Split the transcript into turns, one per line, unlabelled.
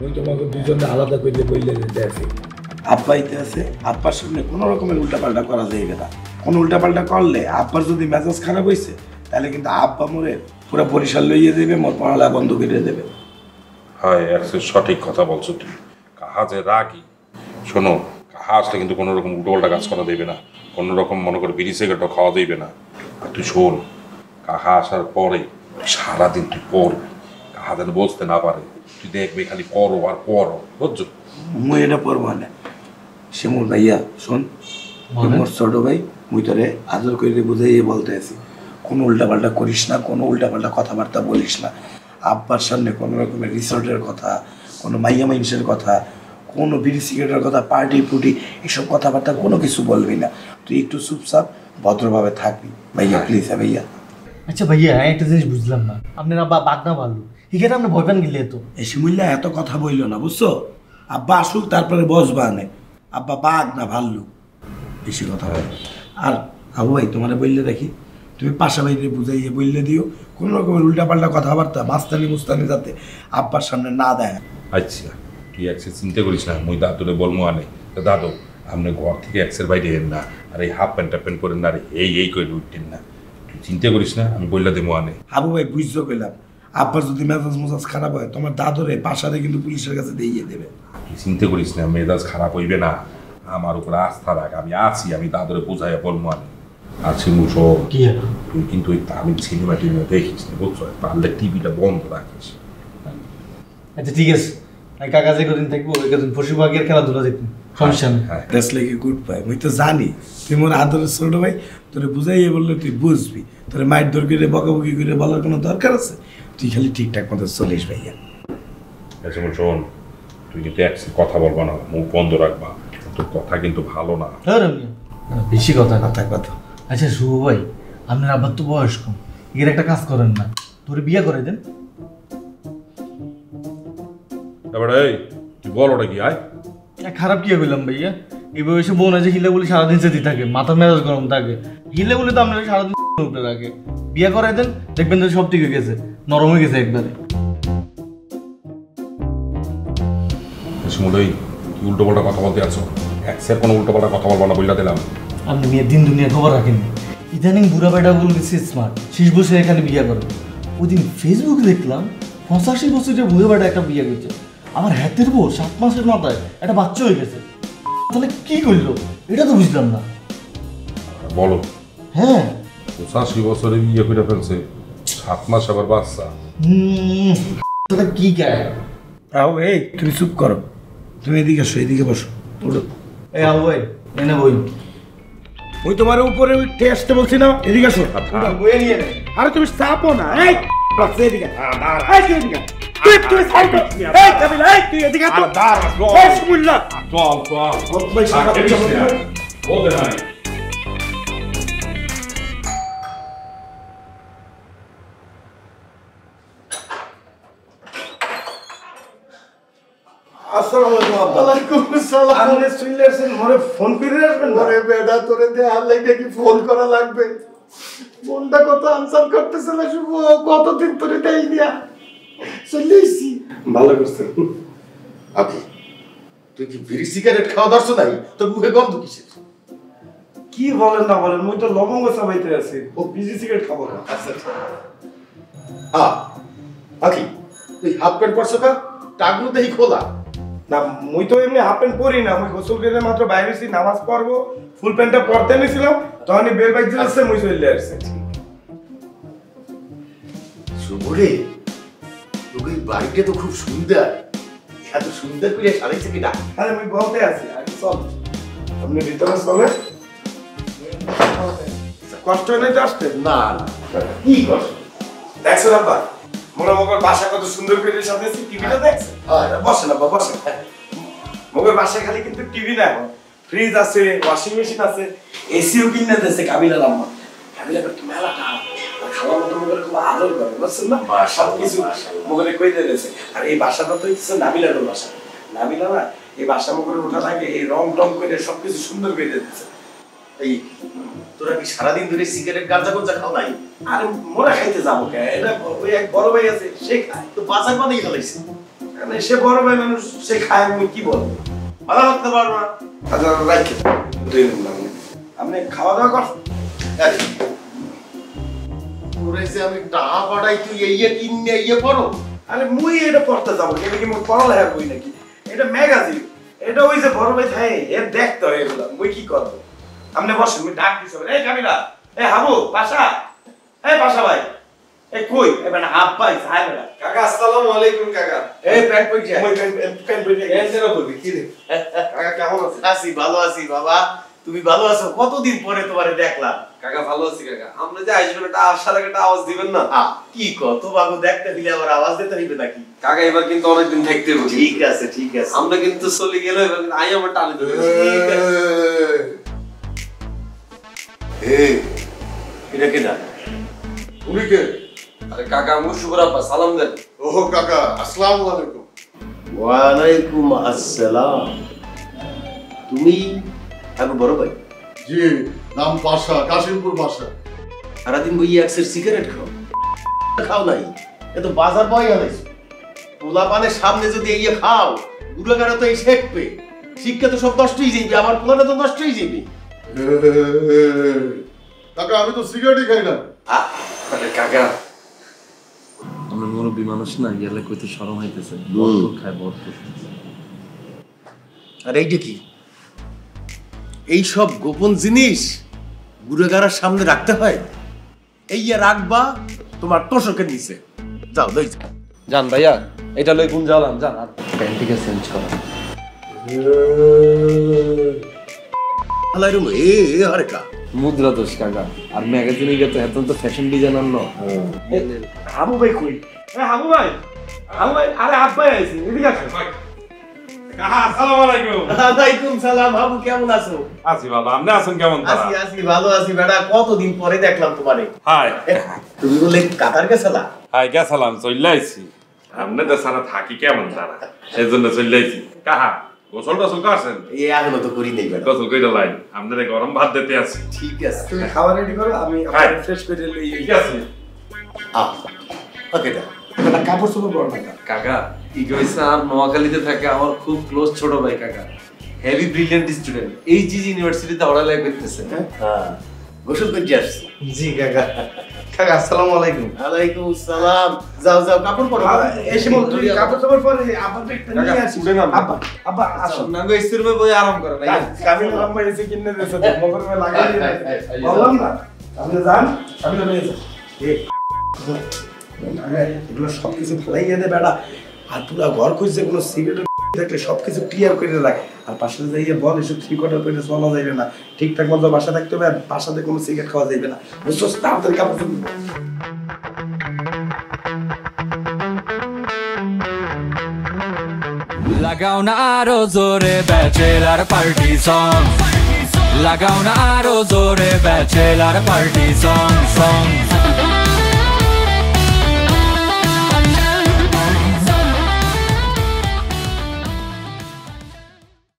মুই তোমাকে দুজনে আলাদা করে বললে দিতে আছি। আব্বা ইতে আছে, আব্বার সামনে কোনো রকমের উল্টাপাল্টা করা যাইবে না। কোনো উল্টাপাল্টা করলে আব্বার যদি মেজাজ খারাপ হয়েছে তাহলে কিন্তু আব্বা মোরে পুরো বরিশাল লইয়ে দেবে, মোর পড়ালা বন্ধ করে দেবে।
হয় একটু সঠিক কথা বলছো তুমি। কাহা যে রাগি, শোনো, কাহা আসলে কিন্তু কোনো রকম উল্টোপাল্টা কাজ করা দেবে না, কোনো রকম মনে করে বিড়ি সিগারেটও খাওয়া দেবে না। আর তুই শোন, কাহা আসার পরে সারাদিন তুই পড়বি, কাহা যেন বসতে না পারে, তুই দেখবি খালি পড়ো আর পড়ো, বুঝছো?
মুই এটা পড়বো না। শিমুল ভাইয়া শোন, মোর ছোট ভাই, মুই তোরে আদর করে বুঝাইয়ে বলতে আছি, কোনো উল্টাপাল্টা করিস না, কোনো উল্টাপাল্টা কথাবার্তা বলিস না। আব্বার সামনে কোনো রকমের রিসোর্টের কথা, কোনো মাইয়া মাইন্সের কথা, কোনো বিড়ি সিগারেটের কথা, পার্টি ফুটি এসব কথাবার্তা কোনো কিছু বলবি না। তুই একটু চুপচাপ ভদ্রভাবে থাকবি ভাইয়া, প্লিজ। হ্যাঁ ভাইয়া।
আচ্ছা ভাইয়া, একটা জিনিস বুঝলাম না, আপনার আব্বা বাগনা ভালো, এখানে আপনি ভয় পান গেলে তো?
এই শিমুল্লা এত কথা বললো না, বুঝছো? আব্বা আসুক তারপরে বসবা আনে। আব্বা বাঘ না ভাল্লু, বেশি কথা বলে। আর আবু ভাই তোমার বললে দেখি, তুমি পাশা বাইরে বুঝাইয়ে বললে দিও, কোনো রকমের উল্টাপাল্টা কথাবার্তা মাস্তানি মুস্তানি যাতে আব্বার সামনে না দেয়।
আচ্ছা তুই একসে চিন্তা করিস না, মুই দাদুরে বলবো আনে, দাদু আপনি ঘর থেকে একসের বাইরে এন না, আর এই হাফ প্যান্ট প্যান্ট করেন না, আর এই করে উঠতেন না, তুই চিন্তা করিস না, আমি বললে দেবো আনে।
আবু ভাই বুঝতে পেলাম, আব্বার যদি মেজাজ মেজাজ খারাপ হয় তোমার দাদরে পাশারে কিন্তু পুলিশের কাছে দিয়ে দেবে।
তুই চিন্তা করিস না, মেজাজ খারাপ হইবে না, আমার উপর আস্থা রাখ, আমি আছি, আমি দাদরে বোঝাইয়া বলবো আনে। আছি মুসো,
কি
তুই কিন্তু ওই তামিল সিনেমা টিনেমা দেখিস না, বুঝছো? পারলে টিভিটা বন্ধ রাখিস।
আচ্ছা ঠিক আছে, আমি কাকাজে কদিন থাকবো, ওই কদিন পশুপাখির খেলাধুলা দেখুন, সমস্যা নেই।
That's like a good bye. মুই তো জানি তুই মোর আদরের ছোট ভাই, তোরে বুঝাইয়ে বললে তুই বুঝবি, তোরে মায়ের দর করে বকাবকি করে বলার কোনো দরকার আছে? তুই খালি ঠিকঠাক মতো চলিস ভাইয়া।
আচ্ছা শোন, তুই কিন্তু একসে কথা বলবা না, মুখ বন্ধ রাখবা, তোর কথা কিন্তু ভালো না।
বেশি কথা না।
কথা কথা।
আচ্ছা শুভ ভাই, আপনার আব্বার তো বয়স কম, এর একটা কাজ করেন না, তোরে বিয়ে করে দেন।
এবারে এই তুই বল ওটা কি আয়?
খারাপ কি করলাম ভাইয়া? এই বয়সে বোন আছে, হিলে বলে সারাদিন সেটি থাকে, মাথা মেজাজ গরম থাকে, হিলে বলে তো আপনার সারাদিন উপরে রাখে। বিয়ে করাই দেন, দেখবেন তো সব ঠিক হয়ে গেছে, নরম হয়ে গেছে একবারে।
শিমুলই কি উল্টো পাল্টা কথা বলতে আছো? একসের কোনো উল্টো পাল্টা কথা বলবো না বললা দিলাম।
আপনি মেয়ের দিন দুনিয়া খবর রাখেন, ইদানিং বুড়া বেটা বলবে সে স্মার্ট, শেষ বসে এখানে বিয়ে করে। ওই দিন ফেসবুকে দেখলাম 85 বছরের বুড়া বেটা একটা বিয়ে করছে, আমার হাতের বউ 7 মাসের মাথায় একটা বাচ্চা হয়ে গেছে। তাহলে কি করলো এটা তো বুঝলাম না।
বলো।
হ্যাঁ
85 বছরে বিয়ে করে ফেলছে, 7 মাস আবার বাচ্চা।
তাহলে কি গায়?
আও এই তুমি চুপ করো, তুমি এদিকে আসো, এদিকে বসো।
এই আবু ভাই এনে বই,
ওই তোমার উপরে ওই টেস্টে বলছি না, এদিকে আসো।
বইয়ে নিয়ে নে।
আরে তুমি চাপো না, এই বাচ্চা এদিকে। এই তুই এদিকে। তুই সাইড কর। এই কাবিল, এই তুই এদিকে তো। এই বিসমিল্লাহ।
চল
ভাই সারা
বলতে নাই।
আসসালামু আলাইকুম আব্বা।
ওয়ালাইকুম আসসালাম।
আপনি সুইলারছেন ঘরে ফোন করে আসবেন না?
ওরে বেটা তোরে দেখার লাগবে কি ফোন করা লাগবে? ফোনটা কত আনসার করতেছে না শুভ, কতদিন তোরে দেই দিয়া চলেছি।
ভালো করছেন।
আপনি তুই কি বিড়ি সিগারেট খাওয়া দরছো নাই? তোর মুখে গন্ধ কিসের?
কি বলেন না বলেন, মুই তো লবঙ্গ চাবাইতে আছি, ও বিজি সিগারেট খাবো না।
আচ্ছা আকি তুই হাফ প্যান্ট পরছো কা? টাকলু দেখি খোলা।
না মুই তো এমনি হাফ প্যান্ট পরি না, মুই গোসল করে মাত্র বাইরে এসেছি, নামাজ পড়বো, ফুল প্যান্টটা পরতে নিয়েছিলাম, তখনই বের বাইক দিয়েছে, মুই চলে আসছে।
শুভরে তোকে বাড়িটা তো খুব সুন্দর, এত সুন্দর করে সাজাইছে কিনা?
আরে মুই বলতে আছি, আগে চল আপনি ভিতরে চলে। কষ্ট নেই তো আসতে?
না না কি কষ্ট
দেখছো ব্যাপার, মোরা মগর বাসা কত সুন্দর করে সাজাইছি, টিভিটা দেখছে? বসেন আব্বা বসেন। মগর বাসায় খালি কিন্তু টিভি না, ফ্রিজ আছে, ওয়াশিং মেশিন আছে, এসিও কিনে দিয়েছে কাবিলার আম্মা। কাবিলা তো মেলা খাওয়ার মতো মগর খুব আদর করে, বুঝছেন না? সব কিছু মগরে কই দিয়েছে। আর এই বাসাটা তো হচ্ছে নাবিলার বাসা। নাবিলা না এই বাসা মগরে ওঠা লাগে, এই রং টং করে সবকিছু সুন্দর করে দিয়েছে।
এই তোরা কি সারাদিন ধরে সিগারেট গাঁজা গঞ্জা খাও নাই?
আর মোরা খাইতে যাবো কে? এটা ওই এক বড় ভাই আছে, সে খায়।
তো বাজার বানাই ফেলাইছে।
মানে সে বড় ভাই মানুষ, সে খায়, আমি কি বলবো? কথা বলতে পারবো না। আচ্ছা রাখি আপনি খাওয়া দাওয়া করছেন?
আমি টাকা পাঠাই, তুই কিনে পড়ো।
আরে মুই এটা পড়তে যাবো, এটা কি মোর পড়ালেখা বই নাকি? এটা ম্যাগাজিন, এটা ওই যে বড় ভাই থাকে এর দেখতে হয় এগুলো, মুই কি করবো? আপনি বসেন, মুই ডাক দিছি, এই কামিলা, এই হাবু পাশা, এই পাশা ভাই, এই কই এবার হাফ ভাই সাহেব বেটা।
কাকা আসসালামু আলাইকুম কাকা।
এই প্যান্ট পরে যা, মুই প্যান্ট পরে যা।
এই সেরা করবি কি রে?
কাকা কেমন আছেন?
আছি, ভালো আছি বাবা। তুমি ভালো আছো? কতদিন পরে তোমারে দেখলাম।
কাকা ভালো আছি কাকা। আমরা যে আসবেন একটা আসার আগে একটা আওয়াজ দিবেন না?
কি কত বাবু, দেখতে দিলে আবার আওয়াজ দিতে হইবে নাকি?
কাকা এবার কিন্তু অনেকদিন থাকতে হবে।
ঠিক আছে ঠিক আছে,
আমরা কিন্তু চলে গেলে এবার কিন্তু আই আমার টানে দেবে।
ঠিক আছে। এই এটা কেডা?
উনি কে?
আরে কাকা মুশকুর আব্বা সালাম দেন।
ও কাকা, আসসালামু আলাইকুম।
ওয়ালাইকুম আসসালাম। তুমি আগে বড় ভাই?
জি, নাম পাশা, কাশিমপুর বাসা।
সারাদিন বই একসের সিগারেট খাও? খাও নাই, এ তো বাজার বয় আনাইছো। পোলা পানের সামনে যদি এই খাও, গুড়াগাড়া তো এই শেখবে। শিক্ষা তো সব নষ্টই যাইবে, আমার পোলাটা তো নষ্টই যাইবে।
কাকা আমি তো সিগারেটই খাই না।
আরে কাকা
আমরা মুরব্বী মানুষ না, গেলে কইতে শরম হইতেছে। ভরপুর খায় ভরপুর।
আর এইটা কি? এই সব গোপন জিনিস গুড়াগাড়ার সামনে রাখতে হয়? এই রাখবা তোমার তোষকের নিচে। যাও লই যাও।
জান ভাইয়া, এটা লই কোন জ্বালান জান, আর প্যান্টিকে চেঞ্জ করা।
হালাই রুম আরে কা
মুদ্রা দোষ কাকা। আর ম্যাগাজিনে গেতে এখন তো ফ্যাশন ডিজাইনার ন।
হাবু ভাই কই? এই হাবু ভাই, হাবু ভাই, আরে আব্বাই আইছে, এদিকে আসেন।
কাহা আসসালামু আলাইকুম।
ওয়ালাইকুম সালাম। বাবু কেমন আছো?
আছি ভালো, আপনি আছেন কেমন?
আছি আছি ভালো আছি বেটা, কতদিন পরে দেখলাম তোমারে।
হাই
তুমি বলে কাতার গেছলা?
হাই গেছিলাম, চলে আইছি। আপনি তো সারা থাকি কেমন তারা, সেই জন্য চলে আইছি। কাহা গোসল টোসল করছেন?
এই এখনো তো করি নাই বেটা।
গোসল কইরা লাইন আপনাদের গরম ভাত দিতে আছি।
ঠিক আছে,
তুমি খাবার রেডি করো, আমি আপনাকে ফ্রেশ করে লই।
ঠিক আছে।
ওকে দা
একটা কাপড় চোপড় পরো না।
কাকা কি কইছে, আর নোয়াখালীতে থাকে আমার খুব ক্লোজ ছোট ভাই কাকা। হেভি ব্রিলিয়ান্ট স্টুডেন্ট, এইচজি ইউনিভার্সিটিতে পড়ালেখা করতেছে।
হ্যাঁ, গোসল করে আসছি।
জি কাকা। কাকা আসসালামু আলাইকুম।
ওয়ালাইকুম আসসালাম। যাও যাও কাপড় পরো।
এসে বল, তুই কাপড় চোপড় পরে আব্বা একটা নিয়ে আসিস। আব্বা আব্বা আসো
না গো, ইস্তির মে বই আরাম করে না।
কামিল আম্মা এসে কিনে দিয়েছে, তো মগর মে লাগাই দিয়েছে। বললাম না আপনি যান, আমি তো নিয়ে যাই। এগুলো সবকিছু ফেলাইয়া দে বেটা, আর পুরা ঘর খুঁজছে কোনো সিগারেট দেখলে সবকিছু ক্লিয়ার করে রাখ। আর পাশে যাইয়ে বল এসব থ্রিকোয়ার্টার করে চলা যাইবে না, ঠিকঠাক মতো বাসা থাকতে হবে, আর বাসাতে কোনো সিগারেট খাওয়া যাইবে না, বুঝছো? তাড়াতাড়ি কাপড় চোপড়
লাগাও না আরো জোরে ব্যাচেলার পার্টি সং, লাগাও না আরো জোরে ব্যাচেলার পার্টি সং।